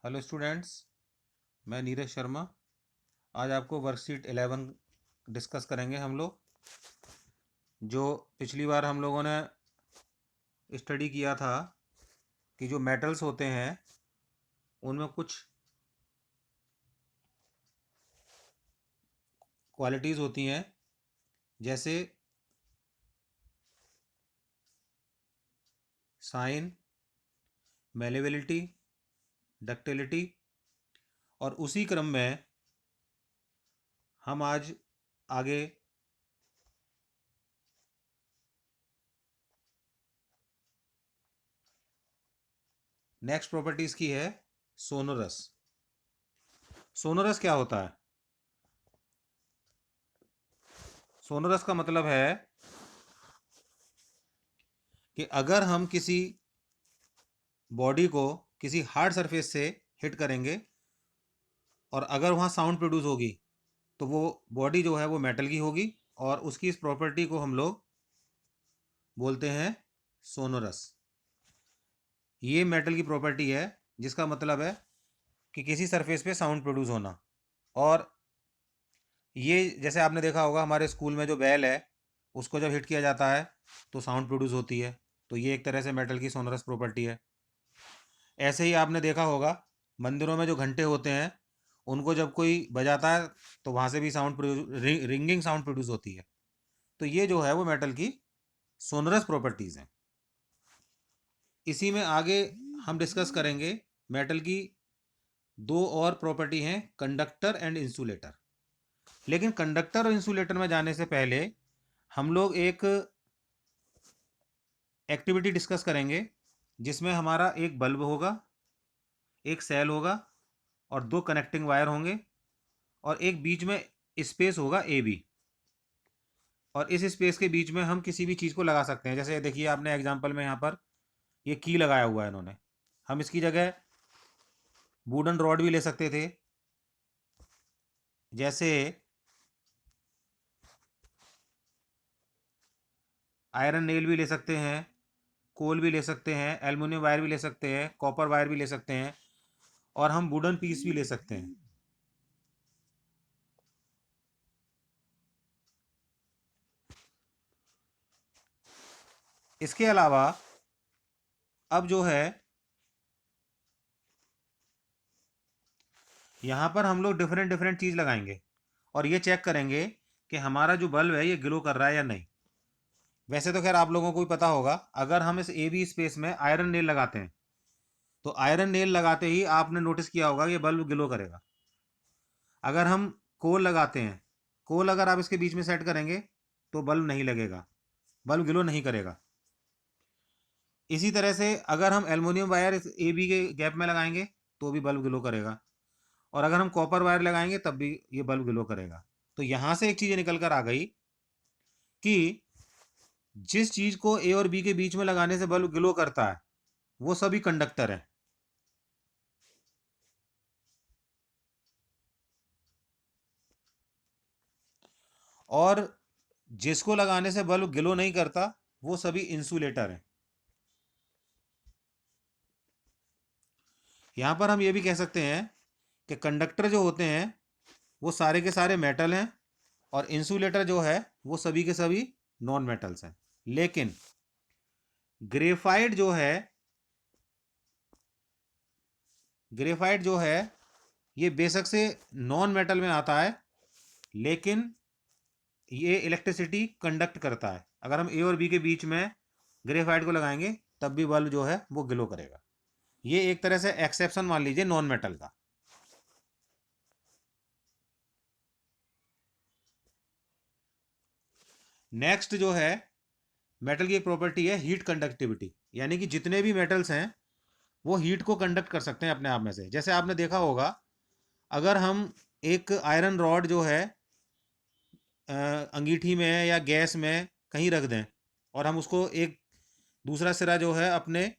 Hello students, मैं नीरज शर्मा। आज आपको वर्कशीट 11 डिस्कस करेंगे हम लोग। जो पिछली बार हम लोगों ने स्टडी किया था कि जो मेटल्स होते हैं उनमें कुछ क्वालिटीज़ होती हैं, जैसे साइन, मेलेबिलिटी, डक्टिलिटी। और उसी क्रम में हम आज आगे नेक्स्ट प्रॉपर्टीज़ की है सोनोरस। सोनोरस क्या होता है? सोनोरस का मतलब है कि अगर हम किसी बॉडी को किसी हार्ड सरफेस से हिट करेंगे और अगर वहाँ साउंड प्रोड्यूस होगी तो वो बॉडी जो है वो मेटल की होगी, और उसकी इस प्रॉपर्टी को हम लोग बोलते हैं सोनोरस। ये मेटल की प्रॉपर्टी है, जिसका मतलब है कि किसी सरफेस पे साउंड प्रोड्यूस होना। और ये जैसे आपने देखा होगा हमारे स्कूल में जो बेल है उसको जब हिट किया जाता है तो साउंड प्रोड्यूस होती है, तो ये एक तरह से मेटल की सोनोरस प्रॉपर्टी है। ऐसे ही आपने देखा होगा मंदिरों में जो घंटे होते हैं उनको जब कोई बजाता है तो वहाँ से भी sound produce, ringing sound produce होती है। तो ये जो है वो मेटल की सोनरस प्रॉपर्टीज़ हैं। इसी में आगे हम डिस्कस करेंगे मेटल की दो और प्रॉपर्टी हैं, कंडक्टर एंड इंसुलेटर। लेकिन कंडक्टर और इंसुलेटर में जाने से पहले हम लोग एक एक्टिविटी डिस्कस करेंगे, जिसमें हमारा एक बल्ब होगा, एक सेल होगा और दो कनेक्टिंग वायर होंगे, और एक बीच में स्पेस होगा ए बी। और इस स्पेस के बीच में हम किसी भी चीज़ को लगा सकते हैं। जैसे देखिए आपने एग्जांपल में यहाँ पर ये की लगाया हुआ है इन्होंने, हम इसकी जगह वुडन रॉड भी ले सकते थे, जैसे आयरन नेल भी ले सकते हैं, कोल भी ले सकते हैं, एल्युमिनियम वायर भी ले सकते हैं, कॉपर वायर भी ले सकते हैं, और हम वुडन पीस भी ले सकते हैं। इसके अलावा अब जो है यहाँ पर हम लोग डिफरेंट डिफरेंट चीज़ लगाएंगे और ये चेक करेंगे कि हमारा जो बल्ब है ये ग्लो कर रहा है या नहीं। वैसे तो खैर आप लोगों को भी पता होगा, अगर हम इस ए बी स्पेस में आयरन नेल लगाते हैं तो आयरन नेल लगाते ही आपने नोटिस किया होगा ये बल्ब ग्लो करेगा। अगर हम कोल लगाते हैं, कोल अगर आप इसके बीच में सेट करेंगे तो बल्ब नहीं लगेगा, बल्ब ग्लो नहीं करेगा। इसी तरह से अगर हम एल्युमिनियम वायर इस ए बी के गैप में लगाएंगे तो भी बल्ब ग्लो करेगा, और अगर हम कॉपर वायर लगाएंगे तब भी ये बल्ब ग्लो करेगा। तो यहाँ से एक चीज़ निकल कर आ गई कि जिस चीज़ को ए और बी के बीच में लगाने से बल्ब ग्लो करता है वो सभी कंडक्टर है, और जिसको लगाने से बल्ब ग्लो नहीं करता वो सभी इंसुलेटर हैं। यहाँ पर हम ये भी कह सकते हैं कि कंडक्टर जो होते हैं वो सारे के सारे मेटल हैं, और इंसुलेटर जो है वो सभी के सभी नॉन मेटल्स हैं। लेकिन ग्रेफाइट जो है, ग्रेफाइट जो है ये बेशक से नॉन मेटल में आता है, लेकिन ये इलेक्ट्रिसिटी कंडक्ट करता है। अगर हम ए और बी के बीच में ग्रेफाइट को लगाएंगे तब भी बल्ब जो है वो ग्लो करेगा। ये एक तरह से एक्सेप्शन मान लीजिए नॉन मेटल का। नेक्स्ट जो है मेटल की एक प्रॉपर्टी है हीट कंडक्टिविटी, यानी कि जितने भी मेटल्स हैं वो हीट को कंडक्ट कर सकते हैं अपने आप में से। जैसे आपने देखा होगा अगर हम एक आयरन रॉड जो है अंगीठी में या गैस में कहीं रख दें, और हम उसको एक दूसरा सिरा जो है अपने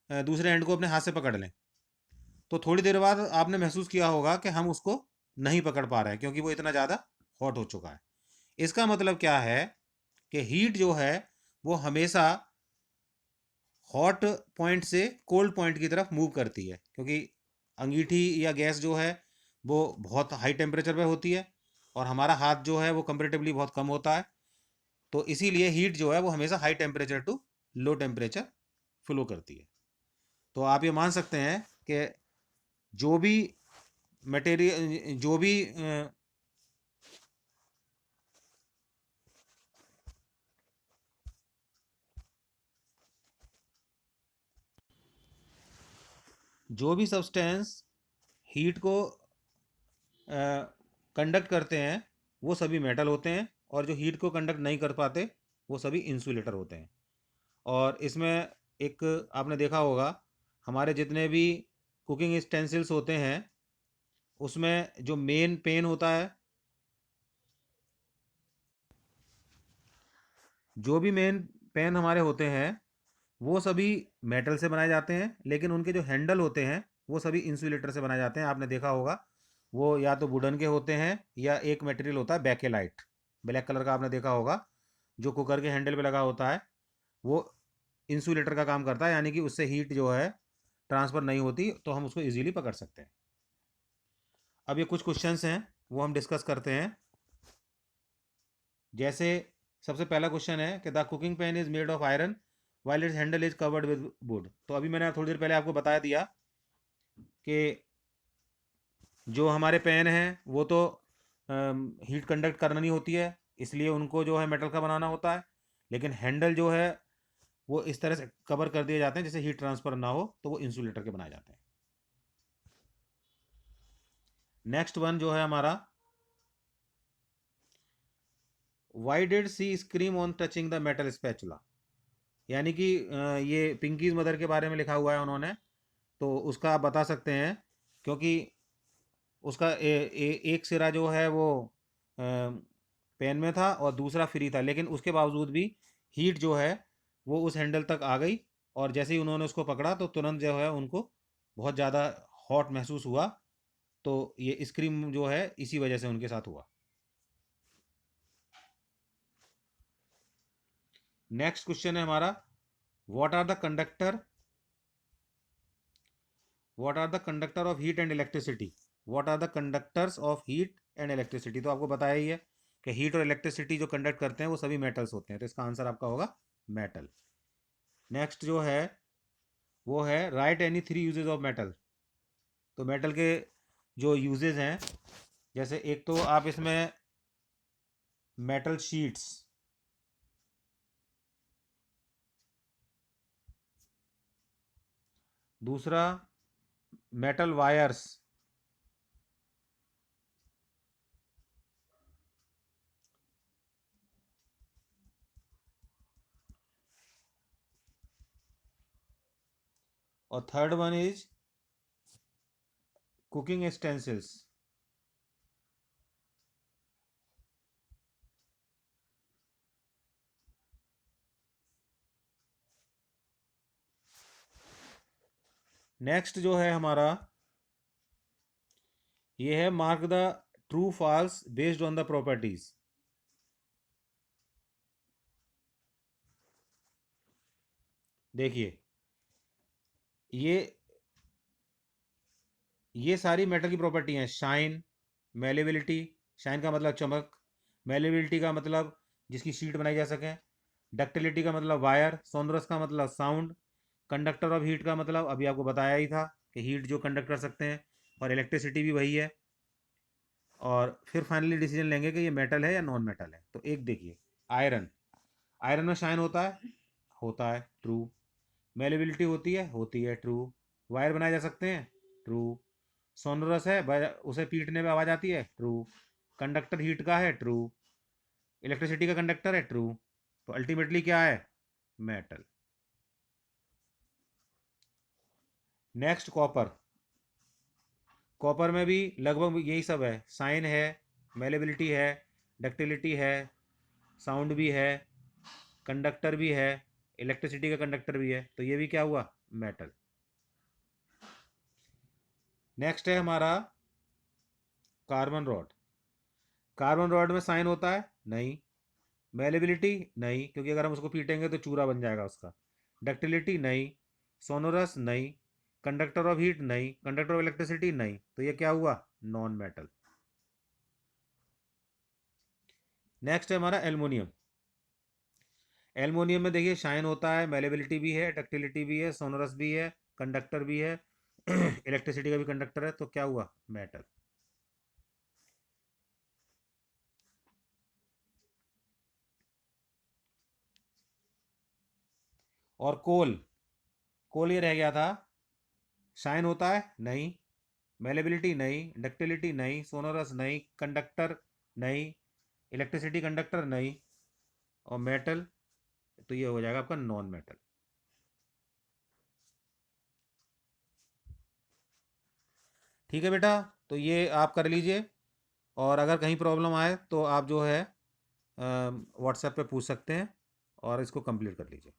दूसरे एंड को अपने हाथ से पकड़ लें, तो थोड़ी देर बाद आपने महसूस किया होगा कि हम उसको नहीं पकड़ पा रहे हैं, क्योंकि वो इतना ज़्यादा हॉट हो चुका है। इसका मतलब क्या है कि हीट जो है वो हमेशा हॉट पॉइंट से कोल्ड पॉइंट की तरफ मूव करती है, क्योंकि अंगीठी या गैस जो है वो बहुत हाई टेम्परेचर पे होती है और हमारा हाथ जो है वो कंपेरेटिवली बहुत कम होता है। तो इसीलिए हीट जो है वो हमेशा high temperature to low temperature flow करती है। तो आप ये मान सकते हैं कि जो भी मटेरियल जो भी जो भी सब्सटेंस हीट को कंडक्ट करते हैं वो सभी मेटल होते हैं, और जो हीट को कंडक्ट नहीं कर पाते वो सभी इंसुलेटर होते हैं। और इसमें एक आपने देखा होगा, हमारे जितने भी कुकिंग स्टेंसिल्स होते हैं उसमें जो मेन पेन होता है, जो भी मेन पेन हमारे होते हैं वो सभी मेटल से बनाए जाते हैं, लेकिन उनके जो हैंडल होते हैं वो सभी इंसुलेटर से बनाए जाते हैं। आपने देखा होगा वो या तो वुडन के होते हैं या एक मटेरियल होता है बैकेलाइट, ब्लैक कलर का, आपने देखा होगा, जो कुकर के हैंडल पे लगा होता है, वो इंसुलेटर का काम करता है, यानी कि उससे हीट जो है ट्रांसफ़र नहीं होती, तो हम उसको इजीली पकड़ सकते हैं। अब ये कुछ क्वेश्चंस हैं वो हम डिस्कस करते हैं। जैसे सबसे पहला क्वेश्चन है कि the cooking pan is made of iron while it's handle is covered with would. तो अभी मैंने थोड़ी देर पहले आपको बताया दिया कि जो हमारे पैन हैं वो तो हीट कंडक्ट करना नहीं होती है, इसलिए उनको जो है मेटल का बनाना होता है, लेकिन हैंडल जो है वो इस तरह से कवर कर दिए जाते हैं जैसे हीट ट्रांसफ़र ना हो, तो वो इंसुलेटर के बनाए जाते हैं। नेक्स्ट वन जो है हमारा, why did she scream on touching the metal spatula. यानी कि ये पिंकीज मदर के बारे में लिखा हुआ है उन्होंने, तो उसका आप बता सकते हैं, क्योंकि उसका एक सिरा जो है वो पेन में था और दूसरा फ्री था, लेकिन उसके बावजूद भी हीट जो है वो उस हैंडल तक आ गई, और जैसे ही उन्होंने उसको पकड़ा तो तुरंत जो है उनको बहुत ज़्यादा हॉट महसूस हुआ। तो ये स्क्रीम जो है इसी वजह से उनके साथ हुआ। नेक्स्ट क्वेश्चन है हमारा, what are the conductor what are the conductor of heat and electricity. What are the conductors of heat and electricity. तो आपको बताया ही है कि हीट और इलेक्ट्रिसिटी जो कंडक्ट करते हैं वो सभी मेटल्स होते हैं, तो इसका आंसर आपका होगा मेटल। नेक्स्ट जो है वो है write any three uses of metal. तो मेटल के जो यूजेज हैं, जैसे एक तो आप इसमें मेटल शीट्स, दूसरा मेटल वायर्स, और third one is cooking utensils. Next जो है हमारा ये है mark the true false based on the properties. देखिए ये ये सारी मेटल की प्रॉपर्टी हैं, शाइन, मेलेबिलिटी, शाइन का मतलब चमक, मेलेबिलिटी का मतलब जिसकी शीट बनाई जा सके, डक्टिलिटी का मतलब वायर, सोनरस का मतलब साउंड, कंडक्टर ऑफ हीट का मतलब अभी आपको बताया ही था कि हीट जो कंडक्ट कर सकते हैं, और इलेक्ट्रिसिटी भी वही है। और फिर फाइनली डिसीजन लेंगे कि ये मेटल है या नॉन मेटल है। तो एक देखिए, आयरन, आयरन में शाइन होता है, ट्रू। मेलेबिलिटी होती है, ट्रू। वायर बनाए जा सकते हैं, ट्रू। सोनरस है, उसे पीटने में आवाज़ आती है, ट्रू। कंडक्टर हीट का है, ट्रू। इलेक्ट्रिसिटी का कंडक्टर है, ट्रू। तो अल्टीमेटली क्या है, मेटल। Next copper. कॉपर में भी लगभग यही सब है, साइन है, मेलेबिलिटी है, डक्टिलिटी है, साउंड भी है, कंडक्टर भी है, इलेक्ट्रिसिटी का कंडक्टर भी है, तो ये भी क्या हुआ, मेटल। नेक्स्ट है हमारा कार्बन रॉड। कार्बन रॉड में साइन होता है, नहीं। मेलेबिलिटी, नहीं, क्योंकि अगर हम उसको पीटेंगे तो चूरा बन जाएगा उसका। डक्टिलिटी, नहीं। सोनोरस, नहीं। कंडक्टर ऑफ हीट नहीं, कंडक्टर ऑफ इलेक्ट्रिसिटी नहीं, तो ये क्या हुआ? Non metal. नेक्स्ट है हमारा एल्युमिनियम। एल्युमिनियम में देखिए शाइन होता है, मेलेबिलिटी भी है, डक्टिलिटी भी है, सोनरस भी है, कंडक्टर भी है, इलेक्ट्रिसिटी का भी कंडक्टर है, तो क्या हुआ? मेटल। और कोल, कोल ये रह गया था, शाइन होता है नहीं, मेलेबिलिटी नहीं, डक्टिलिटी नहीं, सोनोरस नहीं, कंडक्टर नहीं, इलेक्ट्रिसिटी कंडक्टर नहीं, और मेटल, तो ये हो जाएगा आपका नॉन मेटल। ठीक है बेटा, तो ये आप कर लीजिए, और अगर कहीं प्रॉब्लम आए तो आप जो है व्हाट्सएप पे पूछ सकते हैं और इसको कंप्लीट कर लीजिए।